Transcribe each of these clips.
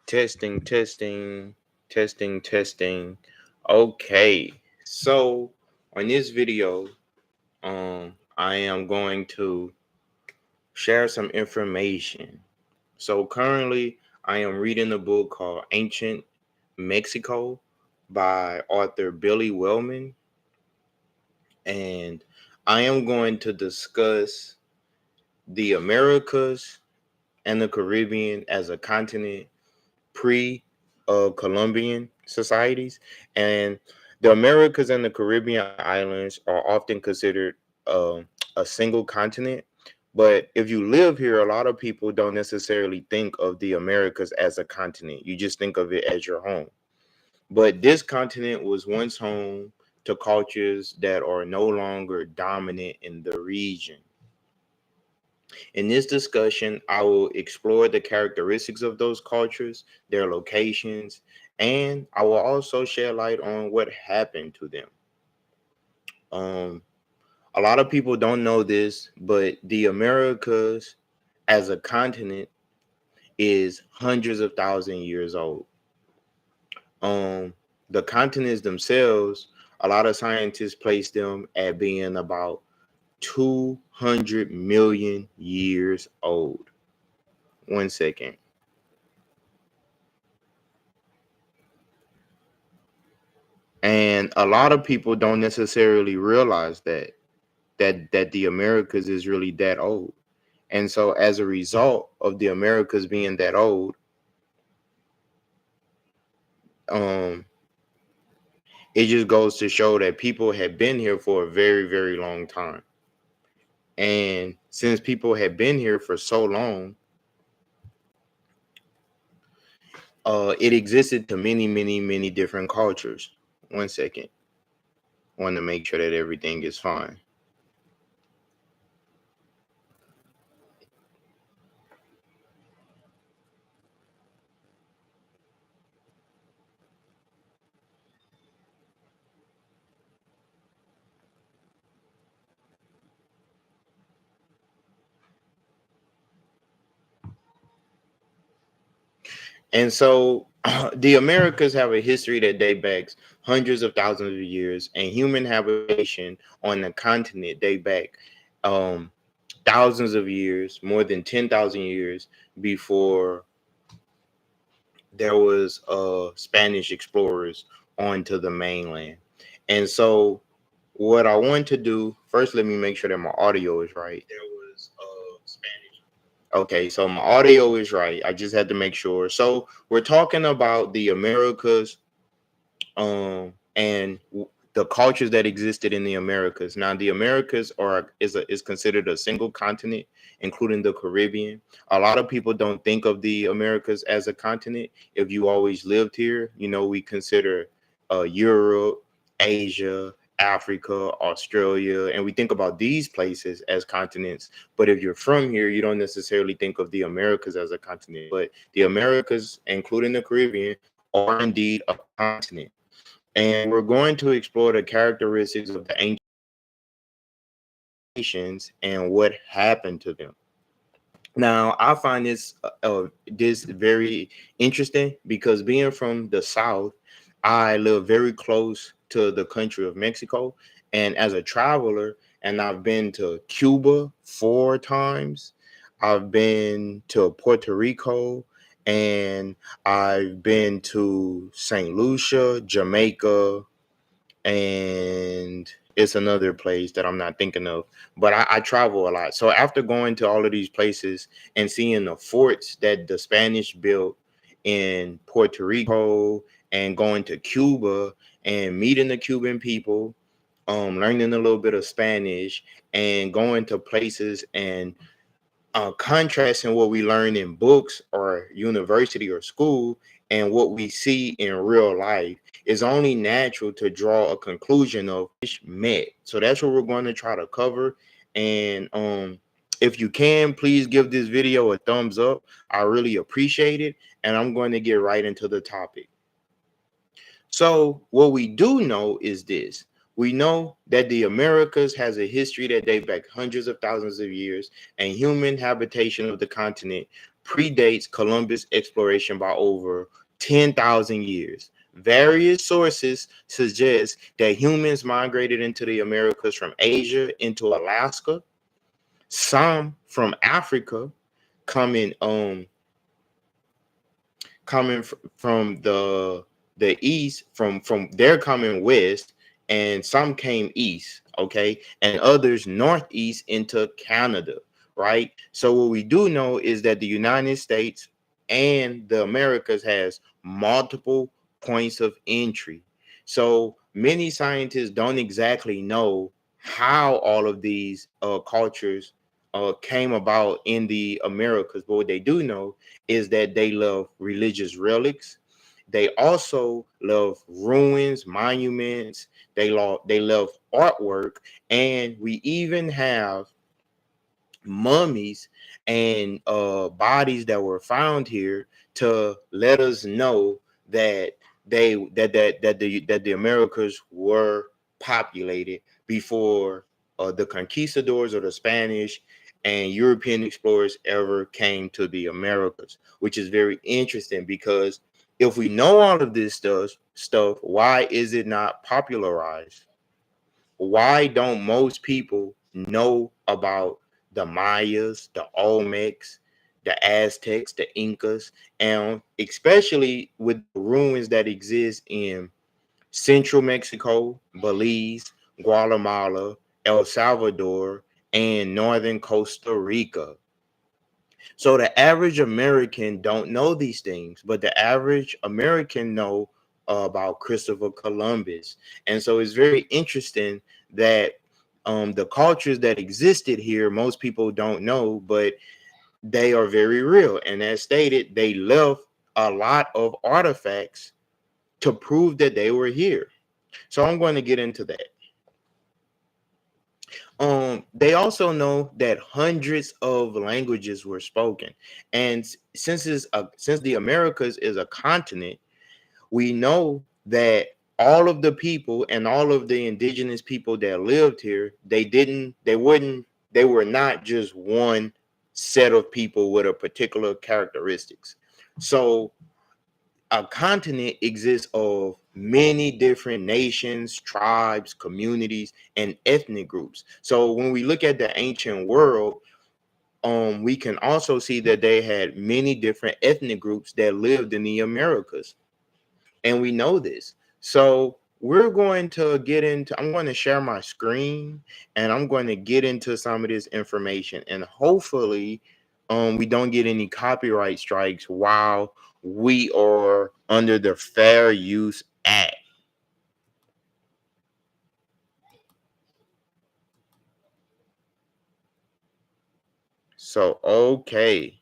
Testing, testing, testing, testing. Okay, so on this video, I am going to share some information. So currently, I am reading a book called Ancient Mexico by author Billy Wellman, and I am going to discuss the Americas and the Caribbean as a continent pre Columbian societies. And the Americas and the Caribbean islands are often considered uh, a single continent. But if you live here, a lot of people don't necessarily think of the Americas as a continent. You just think of it as your home. But this continent was once home to cultures that are no longer dominant in the region. In this discussion, I will explore the characteristics of those cultures, their locations, and I will also shed light on what happened to them. Um, a lot of people don't know this, but the Americas as a continent is hundreds of thousand years old. Um, the continents themselves, a lot of scientists place them at being about 200 million years old. 1 second. And a lot of people don't necessarily realize that the Americas is really that old. And so as a result of the Americas being that old, um, it just goes to show that people had been here for a very, very long time. And since people had been here for so long, it existed to many, many, many different cultures. 1 second. I want to make sure that everything is fine. And so the Americas have a history that dates back hundreds of thousands of years, and human habitation on the continent date back um, thousands of years, more than 10,000 years before there was Spanish explorers onto the mainland. And so what I want to do, first let me make sure that my audio is right. There was Spanish. Okay, so my audio is right. I just had to make sure. So we're talking about the Americas, and the cultures that existed in the Americas. Now, the Americas is considered a single continent, including the Caribbean. A lot of people don't think of the Americas as a continent. If you always lived here, we consider Europe, Asia, Africa, Australia, and we think about these places as continents. But if you're from here, you don't necessarily think of the Americas as a continent. But the Americas, including the Caribbean, are indeed a continent. And we're going to explore the characteristics of the ancient nations and what happened to them. Now, I find this very interesting because being from the South, I live very close to the country of Mexico. And as a traveler, and I've been to Cuba 4 times, I've been to Puerto Rico, and I've been to St. Lucia, Jamaica, and it's another place that I'm not thinking of. But I travel a lot. So after going to all of these places and seeing the forts that the Spanish built in Puerto Rico and going to Cuba and meeting the Cuban people, learning a little bit of Spanish and going to places and contrasting what we learn in books or university or school and what we see in real life, is only natural to draw a conclusion of which met. So that's what we're going to try to cover. And if you can, please give this video a thumbs up. I really appreciate it. And I'm going to get right into the topic. So what we do know is this. We know that the Americas has a history that dates back hundreds of thousands of years, and human habitation of the continent predates Columbus exploration by over 10,000 years. Various sources suggest that humans migrated into the Americas from Asia into Alaska, some from Africa, coming from the east, from they're coming west, and some came east, okay, and others northeast into Canada, right? So what we do know is that the United States and the Americas has multiple points of entry. So many scientists don't exactly know how all of these cultures came about in the Americas, but what they do know is that they love religious relics. They also love ruins, monuments. They love artwork, and we even have mummies and bodies that were found here to let us know that the Americas were populated before the conquistadors or the Spanish and European explorers ever came to the Americas, which is very interesting because if we know all of this stuff, why is it not popularized? Why don't most people know about the Mayas, the Olmecs, the Aztecs, the Incas, and especially with the ruins that exist in central Mexico, Belize, Guatemala, El Salvador, and northern Costa Rica? So the average American don't know these things, but the average American know about Christopher Columbus. And so it's very interesting that the cultures that existed here, most people don't know, but they are very real. And as stated, they left a lot of artifacts to prove that they were here. So I'm going to get into that. They also know that hundreds of languages were spoken, and since the Americas is a continent, we know that all of the people and all of the indigenous people that lived here, they were not just one set of people with a particular characteristics. So a continent exists of many different nations, tribes, communities, and ethnic groups. So when we look at the ancient world, we can also see that they had many different ethnic groups that lived in the Americas, and we know this. So we're going to get into. I'm going to share my screen, and I'm going to get into some of this information, and hopefully, we don't get any copyright strikes while we are under the Fair Use Act. So, okay,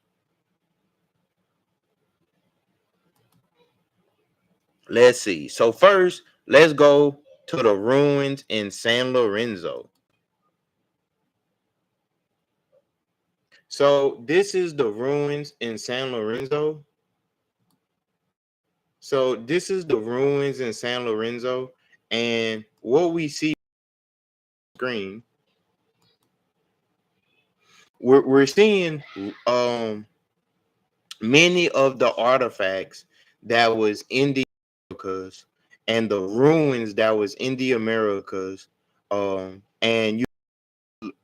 let's see. So, first, let's go to the ruins in San Lorenzo. So, this is the ruins in San Lorenzo. So, this is the ruins in San Lorenzo. And what we see on the screen, we're seeing many of the artifacts that was in the Americas and the ruins that was in the Americas, and you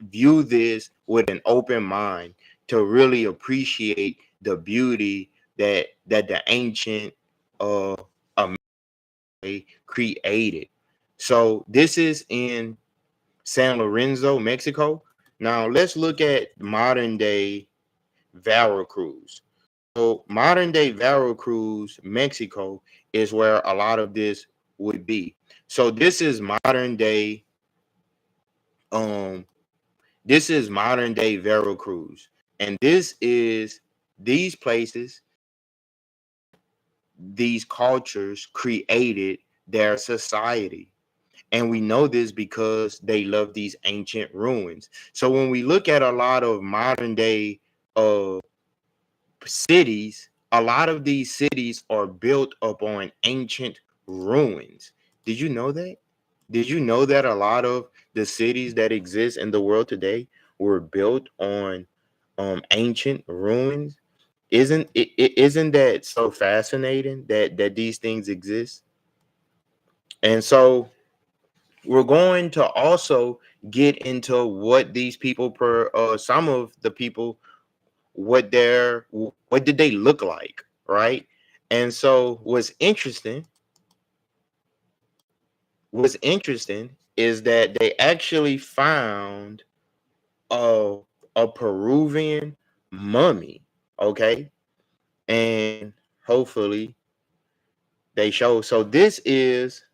view this with an open mind to really appreciate the beauty that the ancient America created. So this is in San Lorenzo, Mexico. Now let's look at modern day Veracruz. So modern day Veracruz, Mexico, is where a lot of this would be. So um this is modern day Veracruz. And this is these places, these cultures created their society. And we know this because they love these ancient ruins. So when we look at a lot of modern day uh cities, a lot of these cities are built upon ancient ruins. Did you know that? Did you know that a lot of the cities that exist in the world today were built on ancient ruins? Isn't that so fascinating that these things exist? And so we're going to also get into what these people per some of the people, what did they look like, right? And so what's interesting is that they actually found a Peruvian mummy, okay? And hopefully they show. So this is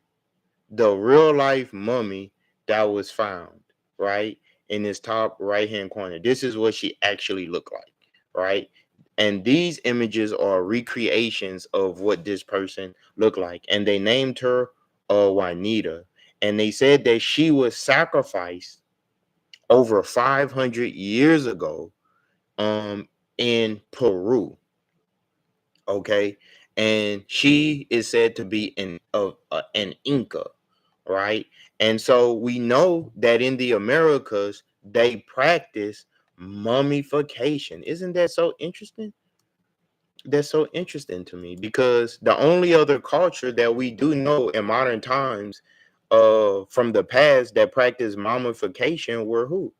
the real life mummy that was found, right? In this top right hand corner. This is what she actually looked like, right? And these images are recreations of what this person looked like. And they named her Juanita. And they said that she was sacrificed over 500 years ago in Peru, okay? And she is said to be an Inca, right? And so we know that in the Americas they practice mummification. Isn't that so interesting? That's so interesting to me because the only other culture that we do know in modern times from the past that practiced mummification were who?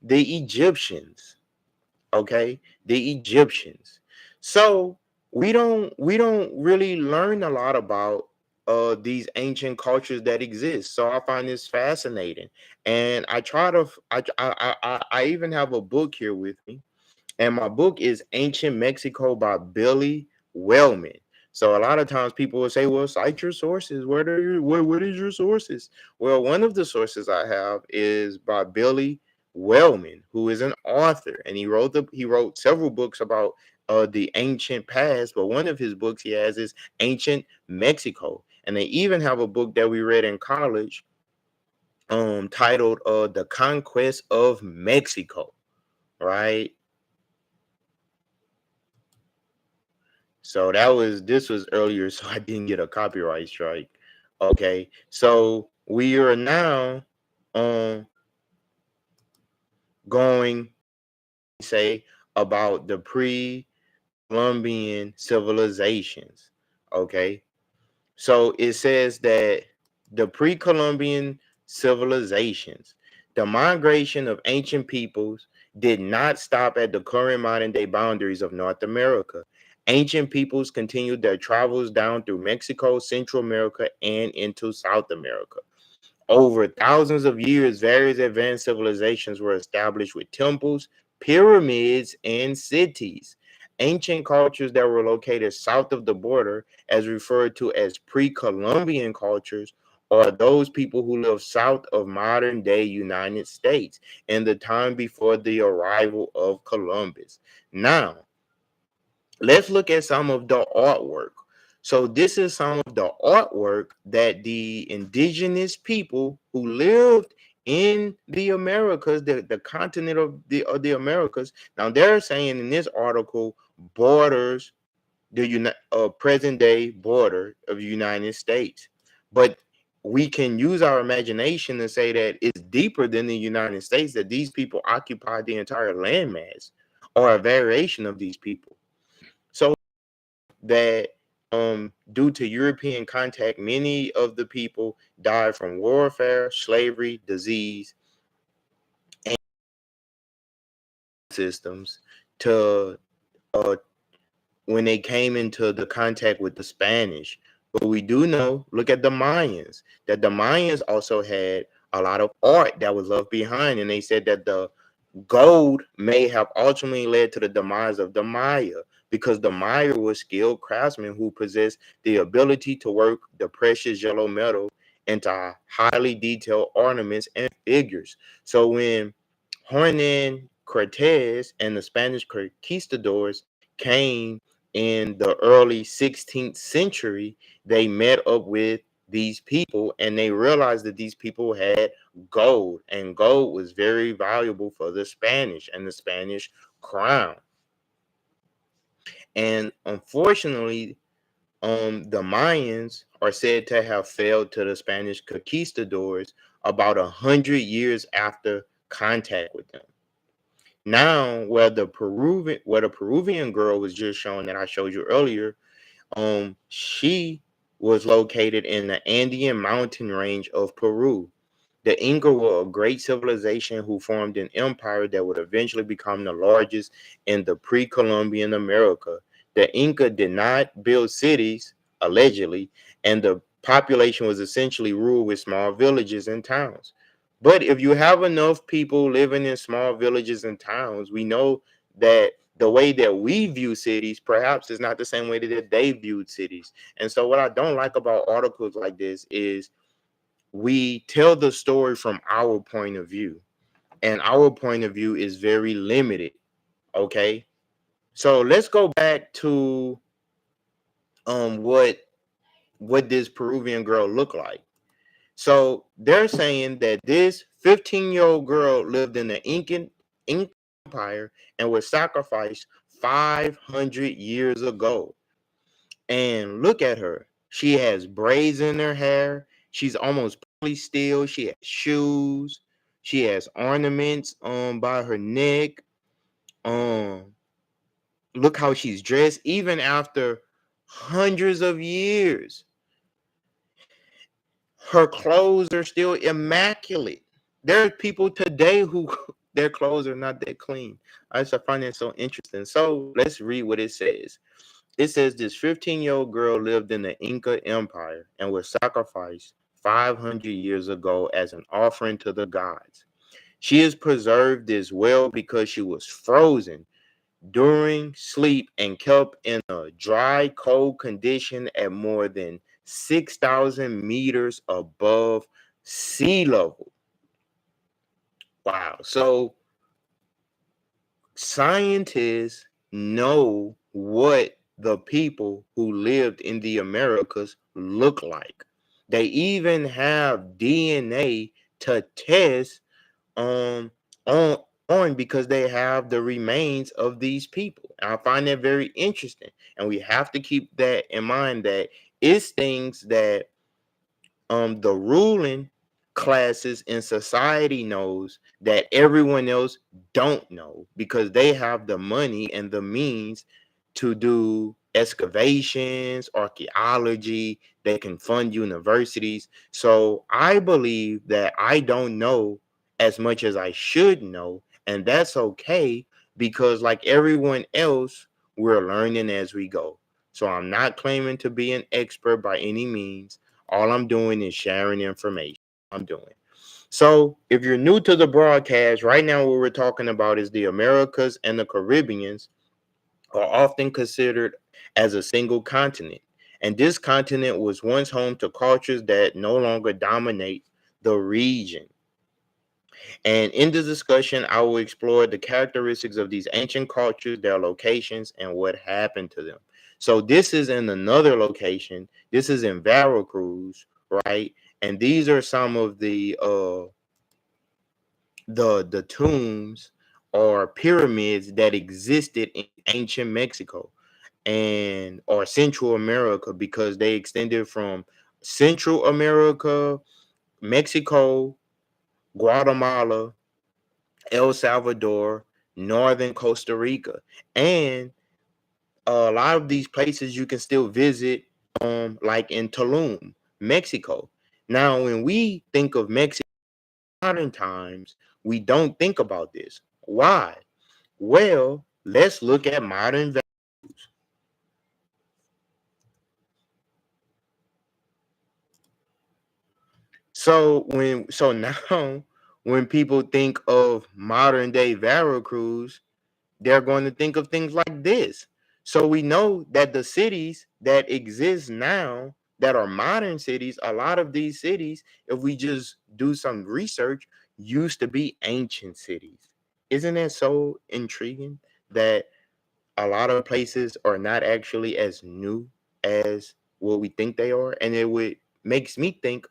The Egyptians. Okay, the Egyptians. So we don't really learn a lot about these ancient cultures that exist. So I find this fascinating, and I try to I even have a book here with me, and my book is Ancient Mexico by Billy Wellman. So a lot of times people will say, well, cite your sources. What is your sources? Well, one of the sources I have is by Billy Wellman, who is an author, and he wrote several books about the ancient past, but one of his books he has is Ancient Mexico. And they even have a book that we read in college titled The Conquest of Mexico, right? So this was earlier, so I didn't get a copyright strike. Okay, so we are now um going to say about the pre-Columbian civilizations. Okay, so it says that the pre-Columbian civilizations, the migration of ancient peoples did not stop at the current modern day boundaries of North America. Ancient peoples continued their travels down through Mexico, Central America, and into South America. Over thousands of years, various advanced civilizations were established with temples, pyramids, and cities. Ancient cultures that were located south of the border, as referred to as pre-Columbian cultures, are those people who live south of modern day United States in the time before the arrival of Columbus. Now, let's look at some of the artwork. So this is some of the artwork that the indigenous people who lived in the Americas, the continent of the Americas. Now they're saying in this article borders the present day border of the United States, but we can use our imagination to say that it's deeper than the United States, that these people occupy the entire landmass or a variation of these people. So that due to European contact, many of the people died from warfare, slavery, disease, and systems to uh, when they came into the contact with the Spanish. But we do know, look at the Mayans, that the Mayans also had a lot of art that was left behind, and they said that the gold may have ultimately led to the demise of the Maya because the Maya were skilled craftsmen who possessed the ability to work the precious yellow metal into highly detailed ornaments and figures. So when Hernan Cortez and the Spanish conquistadors came in the early 16th century, they met up with these people and they realized that these people had gold, and gold was very valuable for the Spanish and the Spanish crown. And unfortunately, the Mayans are said to have failed to the Spanish conquistadors about 100 years after contact with them. Now, where the Peruvian girl was just shown that I showed you earlier, she was located in the Andean mountain range of Peru. The Inca were a great civilization who formed an empire that would eventually become the largest in the pre-Columbian America. The Inca did not build cities, allegedly, and the population was essentially ruled with small villages and towns. But if you have enough people living in small villages and towns, we know that the way that we view cities perhaps is not the same way that they viewed cities. And so what I don't like about articles like this is we tell the story from our point of view, and our point of view is very limited. Okay, so let's go back to what this Peruvian girl looked like. So they're saying that this 15-year-old girl lived in the Incan Empire and was sacrificed 500 years ago. And look at her. She has braids in her hair. She's almost perfectly still. She has shoes. She has ornaments by her neck. Um, Look how she's dressed. Even after hundreds of years, her clothes are still immaculate. There are people today who their clothes are not that clean. I just find that so interesting. So let's read what it says. It says this 15-year-old girl lived in the Inca Empire and was sacrificed 500 years ago as an offering to the gods. She is preserved as well because she was frozen during sleep and kept in a dry, cold condition at more than 6,000 meters above sea level. Wow. So scientists know what the people who lived in the Americas look like. They even have DNA to test um on because they have the remains of these people. And I find that very interesting. And we have to keep that in mind that it's things that the ruling classes in society knows that everyone else don't know because they have the money and the means to do excavations, archaeology. They can fund universities. So I believe that I don't know as much as I should know, and that's okay because like everyone else, we're learning as we go. So I'm not claiming to be an expert by any means. All I'm doing is sharing information. I'm doing. So, if you're new to the broadcast, right now what we're talking about is the Americas and the Caribbeans are often considered as a single continent. And this continent was once home to cultures that no longer dominate the region. And in this discussion, I will explore the characteristics of these ancient cultures, their locations, and what happened to them. So this is in another location. This is in Veracruz, right? And these are some of the tombs or pyramids that existed in ancient Mexico and or Central America because they extended from Central America, Mexico, Guatemala, El Salvador, northern Costa Rica, and a lot of these places you can still visit, like in Tulum, Mexico. Now, when we think of Mexico in modern times, we don't think about this. Why? Well, let's look at modern values. So now when people think of modern day Veracruz, they're going to think of things like this. So we know that the cities that exist now that are modern cities, a lot of these cities, if we just do some research, used to be ancient cities. Isn't that so intriguing that a lot of places are not actually as new as what we think they are? And it would makes me think,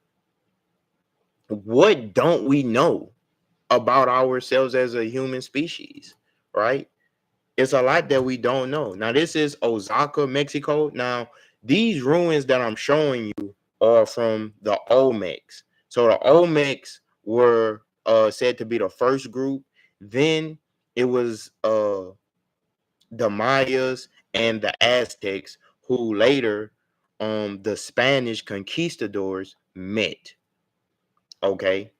what don't we know about ourselves as a human species, right? It's a lot that we don't know. Now, this is Osaka, Mexico. Now, these ruins that I'm showing you are from the Olmecs. So the Olmecs were said to be the first group. Then it was the Mayas and the Aztecs who later the Spanish conquistadors met. Okay.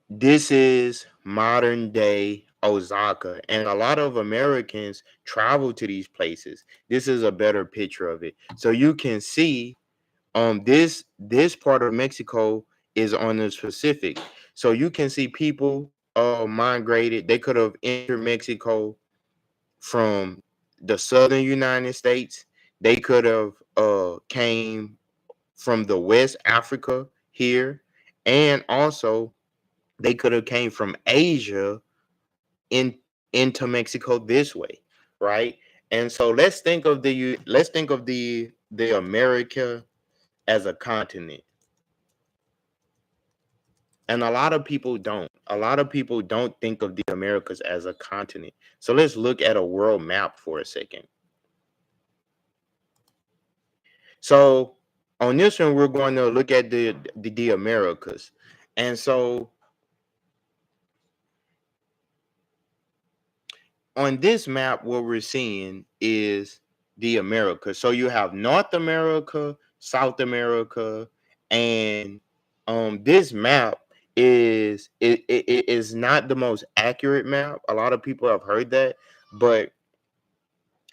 This is modern day Osaka, and a lot of Americans travel to these places. This is a better picture of it. So you can see this part of Mexico is on the Pacific. So you can see people migrated. They could have entered Mexico from the southern United States. They could have came from the West Africa here, and also they could have came from Asia in into Mexico this way, right? And so let's think of the America as a continent. And a lot of people don't. A lot of people don't think of the Americas as a continent. So let's look at a world map for a second. So on this one, we're going to look at the Americas. And so on this map, what we're seeing is the Americas. So you have North America, South America, and this map it is not the most accurate map. A lot of people have heard that, but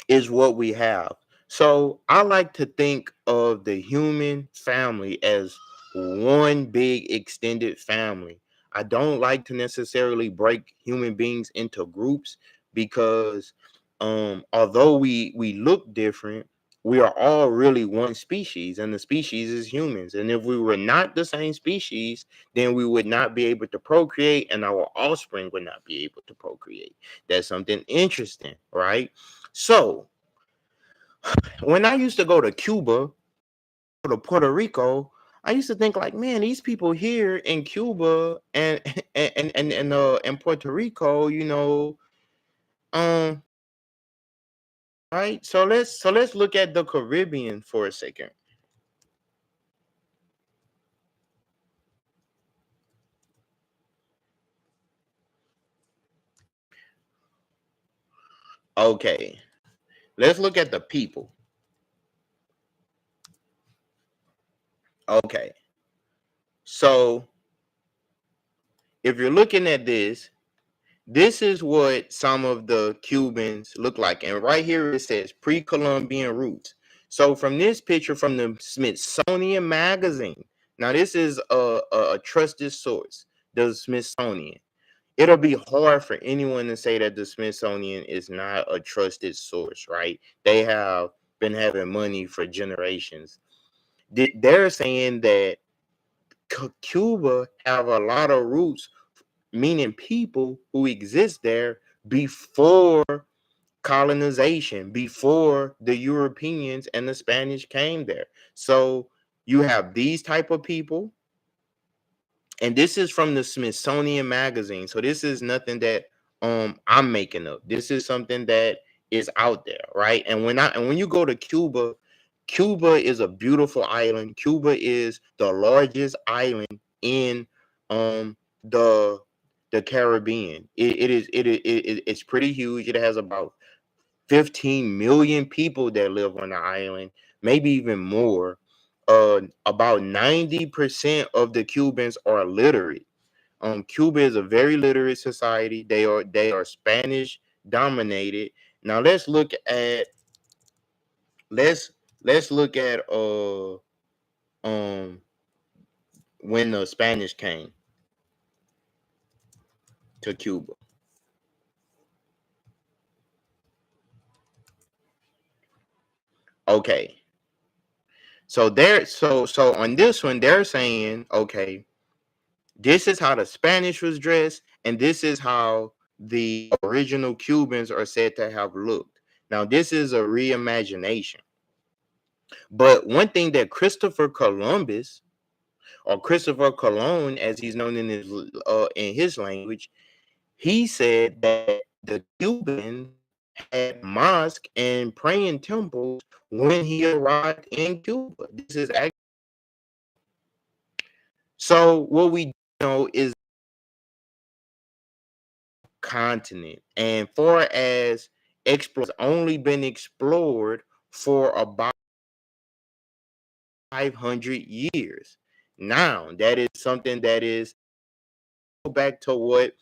is what we have. So I like to think of the human family as one big extended family. I don't like to necessarily break human beings into groups because although we look different, we are all really one species, and the species is humans. And if we were not the same species, then we would not be able to procreate, and our offspring would not be able to procreate. That's something interesting, right? So when I used to go to Cuba or to Puerto Rico, I used to think like, man, these people here in Cuba and and Puerto Rico, um, right. So let's look at the Caribbean for a second. Okay, let's look at the people. Okay, so if you're looking at this is what some of the Cubans look like. And right here it says pre-Columbian roots. So from this picture from the Smithsonian Magazine, now this is a trusted source, the Smithsonian. It'll be hard for anyone to say that the Smithsonian is not a trusted source, right? They have been having money for generations. They're saying that Cuba have a lot of roots, meaning people who exist there before colonization, before the Europeans and the Spanish came there. So you have these type of people, and this is from the Smithsonian Magazine. So this is nothing that I'm making up. This is something that is out there, right? And when you go to Cuba, Cuba is a beautiful island. Cuba is the largest island in the Caribbean. It's pretty huge. It has about 15 million people that live on the island, maybe even more. About 90% of the Cubans are literate. Cuba is a very literate society. They are Spanish dominated. Now let's let's look at um when the Spanish came to Cuba. Okay. So on this one they're saying, okay, this is how the Spanish was dressed, and this is how the original Cubans are said to have looked. Now, this is a reimagination. But one thing that Christopher Columbus, or Christopher Colon, as he's known in his language, he said that the Cubans had mosques and praying temples when he arrived in Cuba. This is actually so. What we know is continent. And far as explore only been explored for about 500 years. Now, that is something that is back to what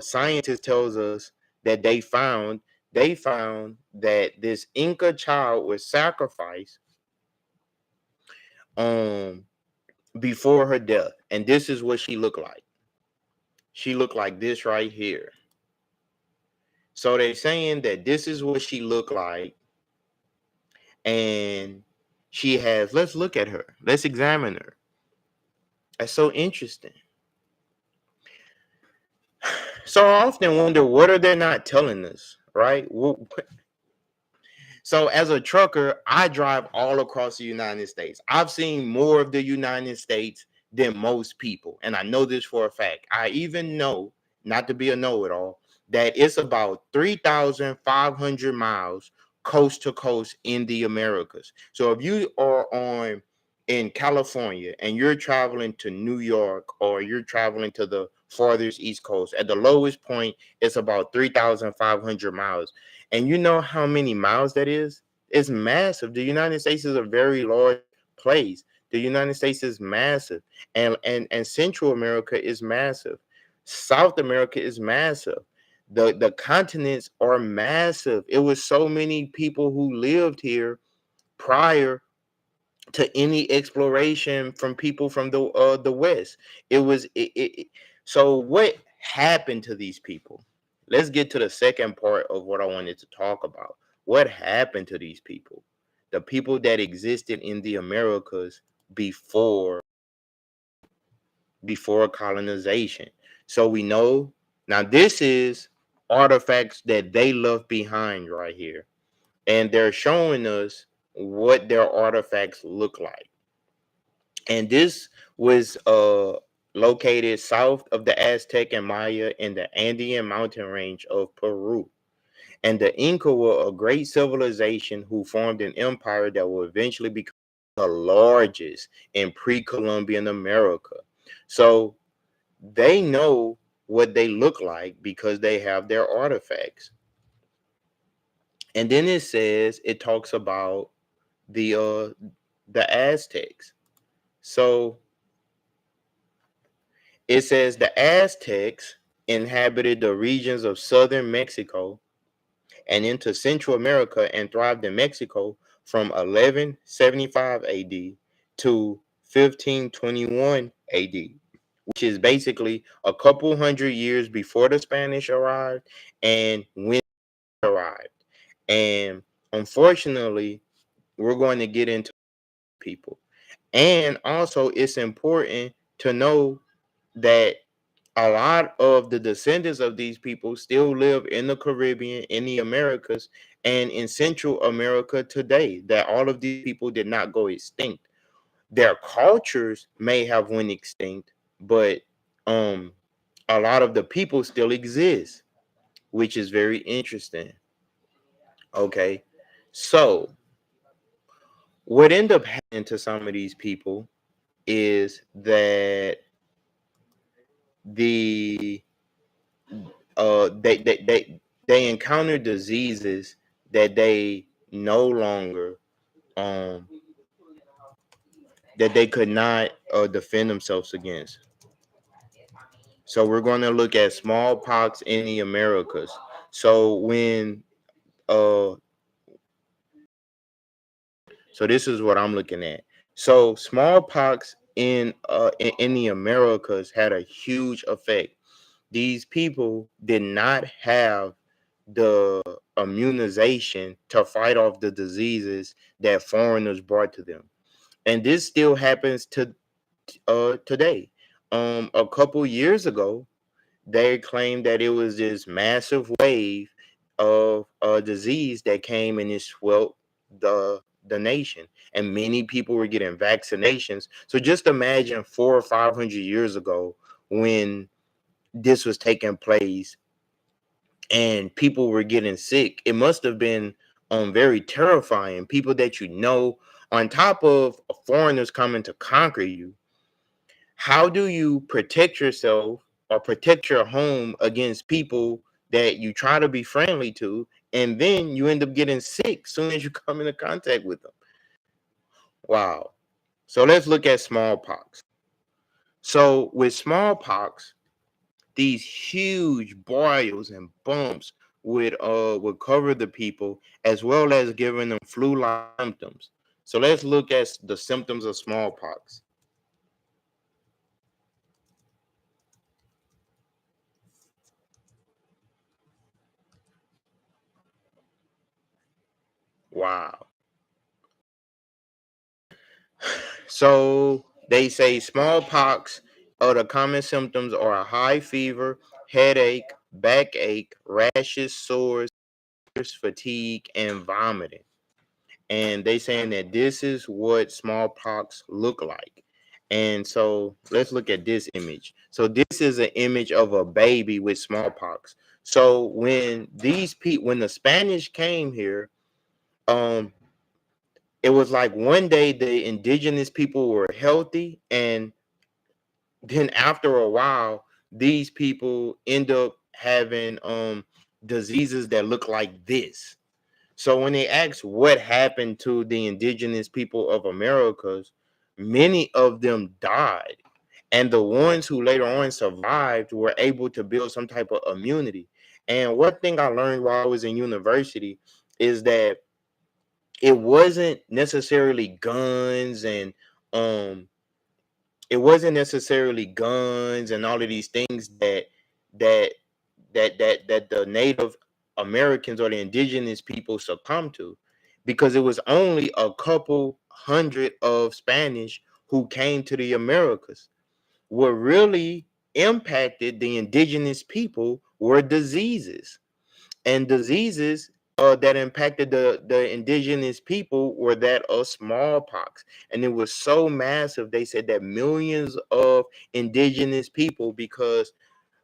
scientists tells us that they found that this Inca child was sacrificed um before her death, and this is what she looked like. She looked like this right here. So they're saying that this is what she looked like, and she has. Let's look at her. Let's examine her. That's so interesting. So I often wonder, what are they not telling us, right? So as a trucker, I drive all across the United States. I've seen more of the United States than most people. And I know this for a fact. I even know, not to be a know-it-all, that it's about 3,500 miles coast to coast in the Americas. So if you are in California and you're traveling to New York, or you're traveling to the farthest East Coast, at the lowest point, it's about 3,500 miles. And you know how many miles that is? It's massive. The United States is a very large place. The United States is massive. And Central America is massive. South America is massive. The continents are massive. It was so many people who lived here prior to any exploration from people from the West. It was so what happened to these people? Let's get to the second part of what I wanted to talk about. What happened to these people? The people that existed in the Americas before colonization. So we know now this is artifacts that they left behind right here. And they're showing us what their artifacts look like. And this was located south of the Aztec and Maya in the Andean mountain range of Peru. And the Inca were a great civilization who formed an empire that will eventually become the largest in pre-Columbian America. So they know what they look like because they have their artifacts. And then it talks about the Aztecs. So it says the Aztecs inhabited the regions of southern Mexico and into Central America and thrived in Mexico from 1175 AD to 1521 AD, which is basically a couple hundred years before the Spanish arrived and when they arrived. And unfortunately, we're going to get into people. And also, it's important to know that a lot of the descendants of these people still live in the Caribbean, in the Americas, and in Central America today. That all of these people did not go extinct. Their cultures may have went extinct, but um, a lot of the people still exist, which is very interesting. Okay, so what end up happening to some of these people is that the they encounter diseases that they no longer um that they could not defend themselves against. So we're going to look at smallpox in the Americas. So when uh so this is what I'm looking at. So smallpox in the Americas had a huge effect. These people did not have the immunization to fight off the diseases that foreigners brought to them. And this still happens to today. A couple years ago, they claimed that it was this massive wave of a disease that came and it swept the nation, and many people were getting vaccinations. So just imagine 400 or 500 years ago when this was taking place and people were getting sick. It must have been very terrifying. People that you know, on top of foreigners coming to conquer you, how do you protect yourself or protect your home against people that you try to be friendly to, and then you end up getting sick soon as you come into contact with them. Wow. So let's look at smallpox. So with smallpox, these huge boils and bumps would cover the people, as well as giving them flu-like symptoms. So let's look at the symptoms of smallpox. Wow. So they say smallpox, the common symptoms are a high fever, headache, backache, rashes, sores, fatigue, and vomiting. And they saying that this is what smallpox look like. And so let's look at this image. So this is an image of a baby with smallpox. So when these people, when the Spanish came here, um, it was like one day the indigenous people were healthy, and then after a while, these people end up having diseases that look like this. So when they ask what happened to the indigenous people of Americas, many of them died. And the ones who later on survived were able to build some type of immunity. And one thing I learned while I was in university is that it wasn't necessarily guns and um all of these things that that the Native Americans or the indigenous people succumbed to, because it was only a couple hundred of Spanish who came to the Americas. What really impacted the indigenous people were diseases, and diseases that impacted the indigenous people were that of smallpox. And it was so massive, they said that millions of indigenous people, because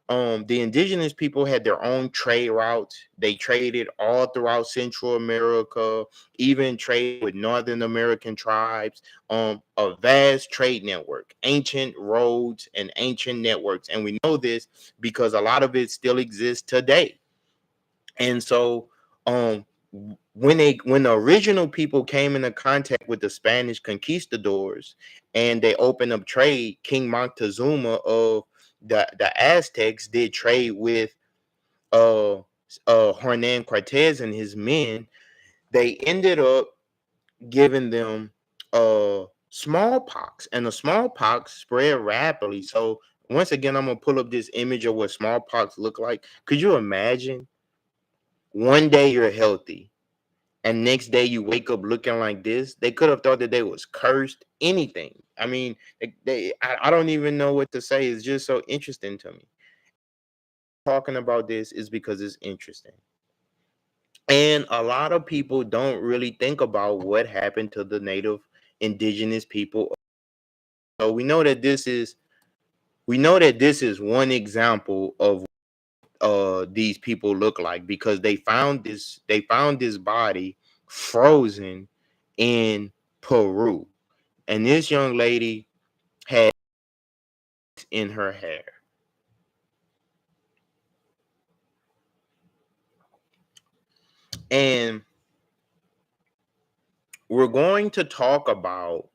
the indigenous people had their own trade routes. They traded all throughout Central America, even trade with Northern American tribes, a vast trade network, ancient roads and ancient networks. And we know this because a lot of it still exists today. And so when the original people came into contact with the Spanish conquistadors and they opened up trade, King Moctezuma of the Aztecs did trade with uh Hernan Cortez and his men. They ended up giving them smallpox, and the smallpox spread rapidly. So once again, I'm gonna pull up this image of what smallpox looked like. Could you imagine? One day you're healthy, and next day you wake up looking like this. They could have thought that they was cursed. Anything. I mean, I don't even know what to say. It's just so interesting to me. Talking about this is because it's interesting, and a lot of people don't really think about what happened to the native indigenous people. So we know that this is one example of these people look like, because they found this body frozen in Peru, and this young lady had in her hair. And we're going to talk about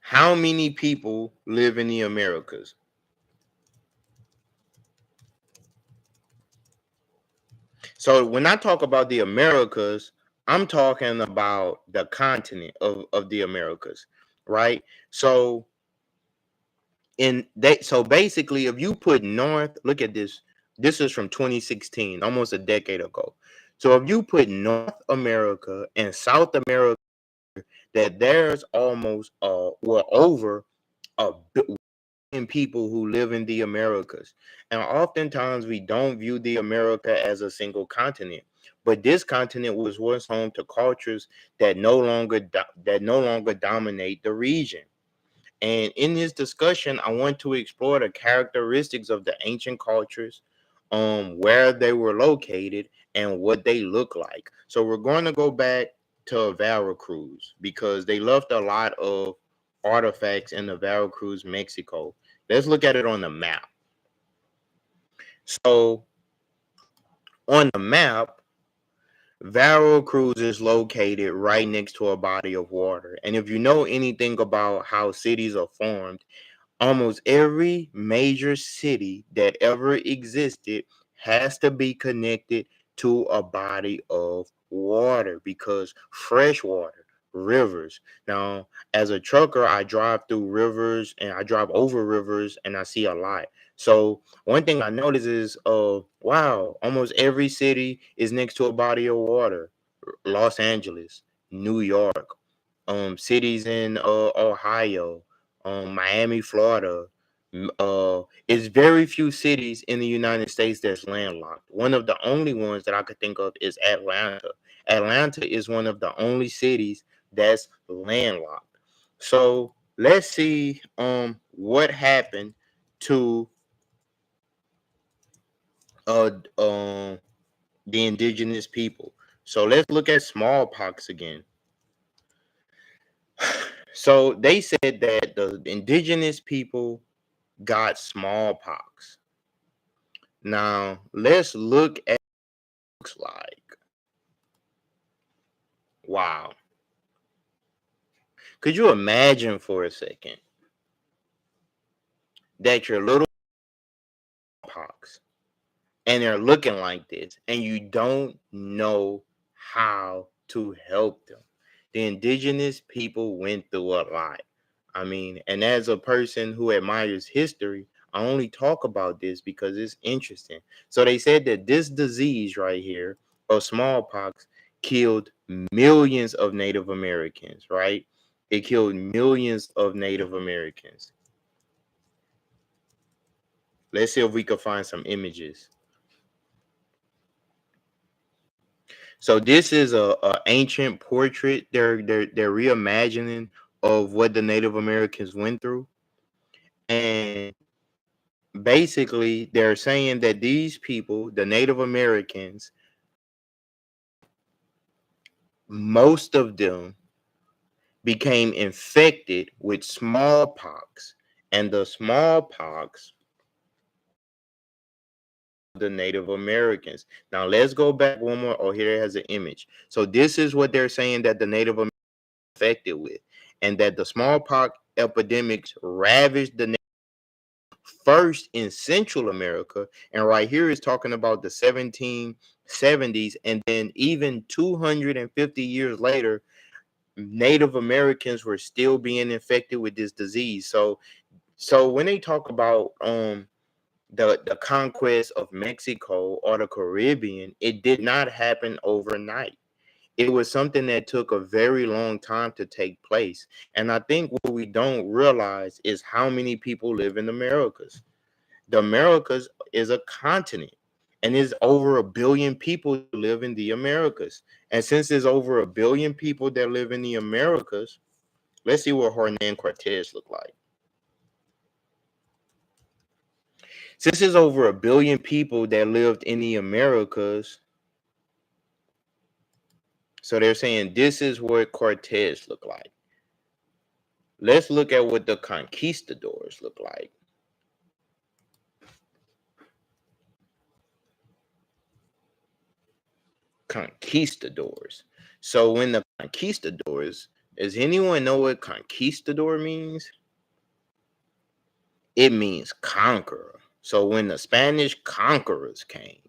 how many people live in the Americas. So when I talk about the Americas, I'm talking about the continent of the Americas, right? So basically, if you put north, look at this. This is from 2016, almost a decade ago. So if you put North America and South America, that there's almost over a billion people who live in the Americas. And oftentimes we don't view the America as a single continent. But this continent was once home to cultures that no longer dominate the region. And in this discussion, I want to explore the characteristics of the ancient cultures, where they were located, and what they look like. So we're going to go back to Veracruz because they left a lot of artifacts in the Veracruz, Mexico. Let's look at it on the map. So on the map, Veracruz is located right next to a body of water. And if you know anything about how cities are formed, almost every major city that ever existed has to be connected to a body of water because fresh water, rivers. Now, as a trucker, I drive through rivers and I drive over rivers and I see a lot. So one thing I notice is, wow, almost every city is next to a body of water. Los Angeles, New York, cities in Ohio, Miami, Florida. It's very few cities in the United States that's landlocked. One of the only ones that I could think of is Atlanta. Atlanta is one of the only cities that's landlocked. So let's see what happened to uh um the indigenous people. So let's look at smallpox again. So they said that the indigenous people got smallpox. Now let's look at what it looks like. Wow. Could you imagine for a second that your little pox and they're looking like this and you don't know how to help them? The indigenous people went through a lot. I mean, and as a person who admires history, I only talk about this because it's interesting. So they said that this disease right here, of smallpox, killed millions of Native Americans, right? It killed millions of Native Americans. Let's see if we can find some images. So this is a ancient portrait. They're reimagining of what the Native Americans went through. And basically they're saying that these people, the Native Americans, most of them became infected with smallpox, and the smallpox, the Native Americans. Now let's go back one more. Oh, here it has an image. So this is what they're saying that the Native Americans were infected with, and that the smallpox epidemics ravaged the first in Central America. And right here is talking about the 1770s. And then even 250 years later, Native Americans were still being infected with this disease. So when they talk about the conquest of Mexico or the Caribbean, it did not happen overnight. It was something that took a very long time to take place. And I think what we don't realize is how many people live in the Americas. The Americas is a continent, and there's over a billion people that live in the Americas. And since there's over a billion people that live in the Americas, let's see what Hernan Cortez looked like. Since there's over a billion people that lived in the Americas, so they're saying this is what Cortez looked like. Let's look at what the conquistadors look like. Conquistadors. So when the conquistadors, does anyone know what conquistador means? It means conqueror. So when the Spanish conquerors came,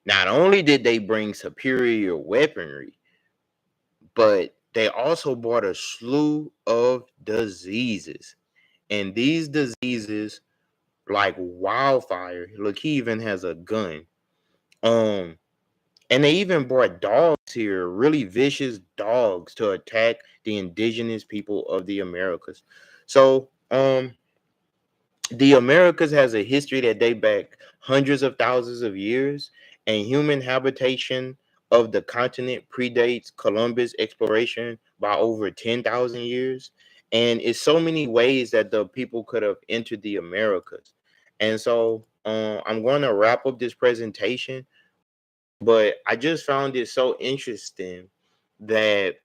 not only did they bring superior weaponry, but they also brought a slew of diseases. And these diseases, like wildfire, look, he even has a gun. Um, and they even brought dogs here, really vicious dogs, to attack the indigenous people of the Americas. So, the Americas has a history that date back hundreds of thousands of years, and human habitation of the continent predates Columbus exploration by over 10,000 years. And it's so many ways that the people could have entered the Americas. And so I'm going to wrap up this presentation, but I just found it so interesting that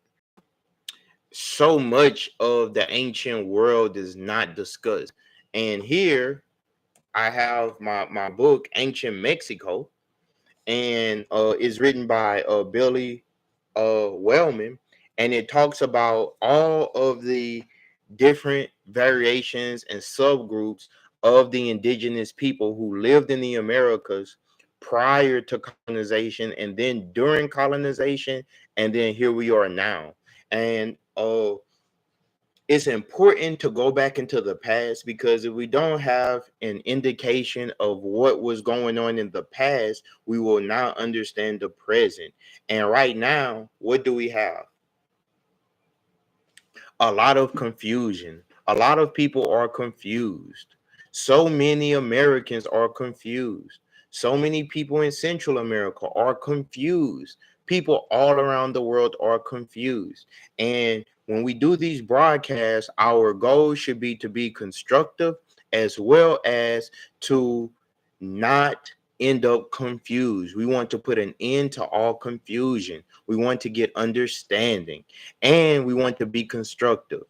so much of the ancient world is not discussed. And here I have my book, Ancient Mexico, and it's written by Billy Wellman, and it talks about all of the different variations and subgroups of the indigenous people who lived in the Americas prior to colonization, and then during colonization, and then here we are now. And it's important to go back into the past, because if we don't have an indication of what was going on in the past, we will not understand the present. And right now, what do we have? A lot of confusion. A lot of people are confused. So many Americans are confused. So many people in Central America are confused. People all around the world are confused. And when we do these broadcasts, our goal should be to be constructive, as well as to not end up confused. We want to put an end to all confusion. We want to get understanding, and we want to be constructive.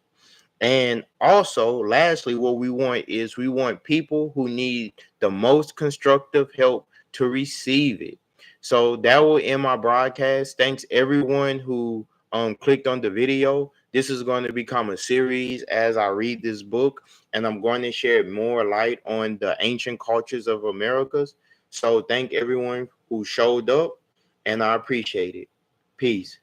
And also, lastly, what we want is we want people who need the most constructive help to receive it. So that will end my broadcast. Thanks everyone who clicked on the video. This is going to become a series as I read this book, and I'm going to share more light on the ancient cultures of Americas. So thank everyone who showed up, and I appreciate it. Peace.